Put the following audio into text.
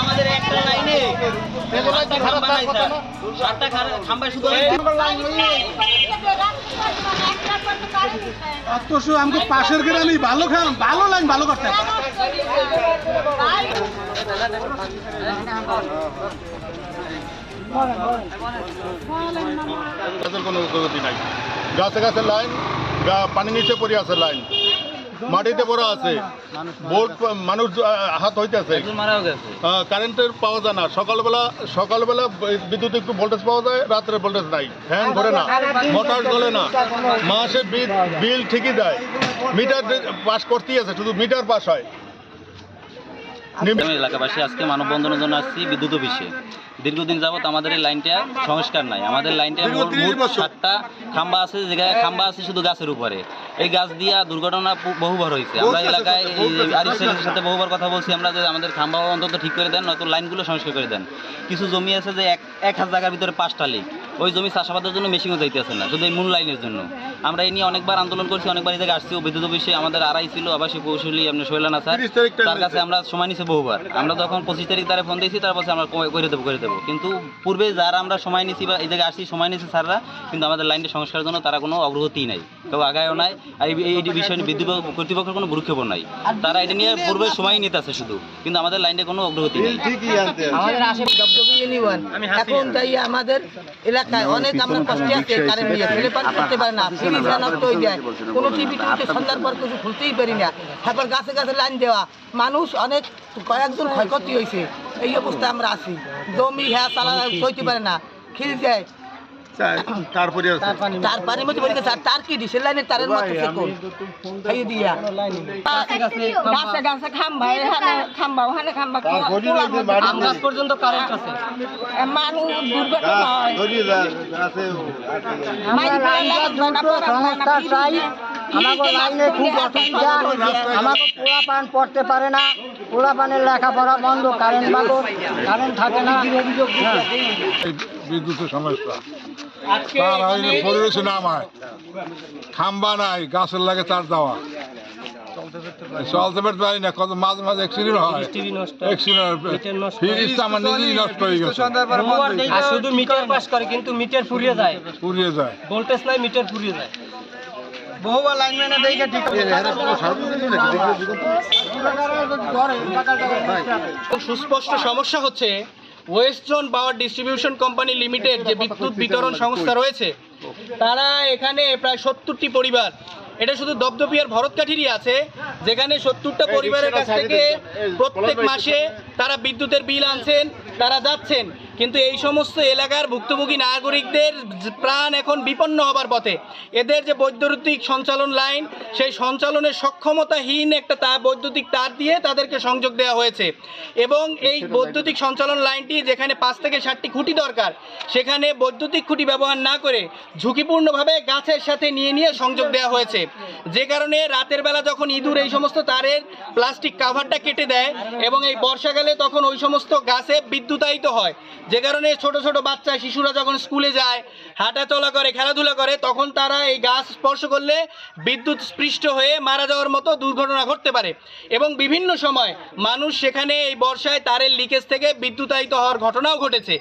আমাদের একটা লাইনে খাম্বা শুধু আমাকে পাশের গ্রামে ভালো লাইন ভালো করতে কোনো উদ্যোগতি নাই। গাছে গাছে লাইন, পানি নিচে পড়ে আছে লাইন, মাটিতে পড়া আছে, বোর্ড মানুষ হাত হইতেছে, কারেন্টের পাওয়া যায় না। সকালবেলা বিদ্যুৎ একটু ভোল্টেজ পাওয়া যায়, রাত্রে ভোল্টেজ নাই, ফ্যান ঘোরে না, মোটর চলে না, মাসে বিল ঠিকই দেয়, মিটার পাস করতেই আছে, শুধু মিটার পাস হয়। এলাকাবাসী আজকে মানববন্ধনের জন্য আসছি বিদ্যুৎ অফিসে। দীর্ঘদিন যাবত আমাদের এই লাইনটা সংস্কার নাই। আমাদের লাইনটা 7টা খাম্বা আছে, জায়গায় খাম্বা আছে শুধু গাছের উপরে। এই গাছ দিয়া দুর্ঘটনা বহুবার হয়েছে। আমরা এলাকায় আরিফ সেলের সাথে বহুবার কথা বলছি আমরা যে আমাদের খাম্বা অন্তত ঠিক করে দেন, নয়তো লাইনগুলো সংস্কার করে দেন। কিছু জমি আছে যে 1000 জায়গার ভিতরে 5টা লিক, ওই জমি চাষাবাদের জন্য মেশিনও যাইতেছে না, শুধু এই মূল লাইনের জন্য। আমরা এই নিয়ে অনেকবার আন্দোলন করছি, অনেকবার এই জায়গায় আসছি। বিদ্যুৎ অফিসে আমাদের আড়াই ছিল আবাসিক কৌশলী আপনার শৈলানা স্যার, তার কাছে আমরা সময় নিয়েছি বহুবার। আমরা যখন 25 তারিখ তারা ফোন দিয়েছি, তারপর আমরা করে দেবো। কিন্তু পূর্বে যারা আমরা সময় নিয়েছি বা এই জায়গায় আসছি সময় নিয়েছি স্যাররা, কিন্তু আমাদের লাইনটা সংস্কারের জন্য তারা কোনো অগ্রগতি নাই, কেউ আগায়ও নাই। আর এই বিষয়ে বিদ্যুৎ কর্তৃপক্ষের কোনো ভ্রুক্ষেপও নাই। তারা এটা নিয়ে পূর্বে সময় নিতে আছে শুধু, কিন্তু আমাদের লাইনে কোনো অগ্রগতি নেই। আমাদের আশেপাশে এখন তাই আমাদের এলাকায় অনেক আমরা কষ্টে আছে, কারেন্ট নিয়ে ছেলে পান করতে পারে না, ফ্রিজ নষ্ট হয়ে যায়, কোনো টিভি সন্ধ্যার পর কিছু খুলতেই পারি না। তারপর গাছে গাছে লাইন দেওয়া, মানুষ অনেক কয়েকজন ক্ষয়ক্ষতি হয়েছে। এই অবস্থায় আমরা আছি, জমি হ্যাঁ চালা সইতে পারে না, খিল যায়। তার পানির মধ্যে পড়ে গেছে। আর তার কি ডিসেল লাইনের তারের মতো খাইয়ে দিয়া গাছে গাছে খাম্বা ওখানে খাম্বা পর্যন্ত কারেন্ট আছে। মানুষ দুর্ঘটনা হয়। সংস্থা চাই, আমাকে লাইনে খুব অসুবিধা, আমাকে পোলাপান পড়তে পারে না, পোলাপানের লেখাপড়া বন্ধ, কারেন্ট থাকে না। বিদ্যুতের সমস্যা পরিবেশে নামায়, খাম্বা নাই, গাছের লাগে তার দেওয়া, চলতে পারতে পারি না। কত মাঝে মাঝে অ্যাক্সিডেন্ট হয়, ফ্রিজটা আমার নিজেই নষ্ট হয়ে গেছে। শুধু মিটার পাস করে, কিন্তু মিটার ফুরিয়ে যায়, ভোল্টেজ নাই, মিটার ফুরিয়ে যায়। বহুবার লাইনম্যানে দেখে ঠিক সুস্পষ্ট সমস্যা হচ্ছে western power distribution company limited যে বিদ্যুৎ বিতরণ সংস্থা রয়েছে, তারা এখানে প্রায় 70টি পরিবার, এটা শুধু দপদপিয়ার ভরতকাঠিরই আছে, যেখানে 70টা পরিবারের কাছ থেকে প্রত্যেক মাসে তারা বিদ্যুতের বিল আনছেন, তারা যাচ্ছেন। কিন্তু এই সমস্ত এলাকার ভুক্তভোগী নাগরিকদের প্রাণ এখন বিপন্ন হবার পথে। এদের যে বৈদ্যুতিক সঞ্চালন লাইন, সেই সঞ্চালনের সক্ষমতাহীন একটা বৈদ্যুতিক তার দিয়ে তাদেরকে সংযোগ দেওয়া হয়েছে, এবং এই বৈদ্যুতিক সঞ্চালন লাইনটি যেখানে 5 থেকে 7টি খুঁটি দরকার, সেখানে বৈদ্যুতিক খুঁটি ব্যবহার না করে ঝুঁকিপূর্ণভাবে গাছের সাথে নিয়ে সংযোগ দেওয়া হয়েছে। যে কারণে রাতের বেলা যখন ইঁদুর এই সমস্ত তারের প্লাস্টিক কাভারটা কেটে দেয়, এবং এই বর্ষাকালে তখন ওই সমস্ত গাছে বিদ্যুতায়িত হয়, যে কারণে ছোট ছোট বাচ্চা শিশুরা যখন স্কুলে যায়, হাঁটা চলা করে, খেলাধুলা করে, তখন তারা এই গাছ স্পর্শ করলে বিদ্যুৎ স্পৃষ্ট হয়ে মারা যাওয়ার মতো দুর্ঘটনা ঘটতে পারে। এবং বিভিন্ন সময় মানুষ সেখানে এই বর্ষায় তারের লিকেজ থেকে বিদ্যুতায়িত হওয়ার ঘটনাও ঘটেছে।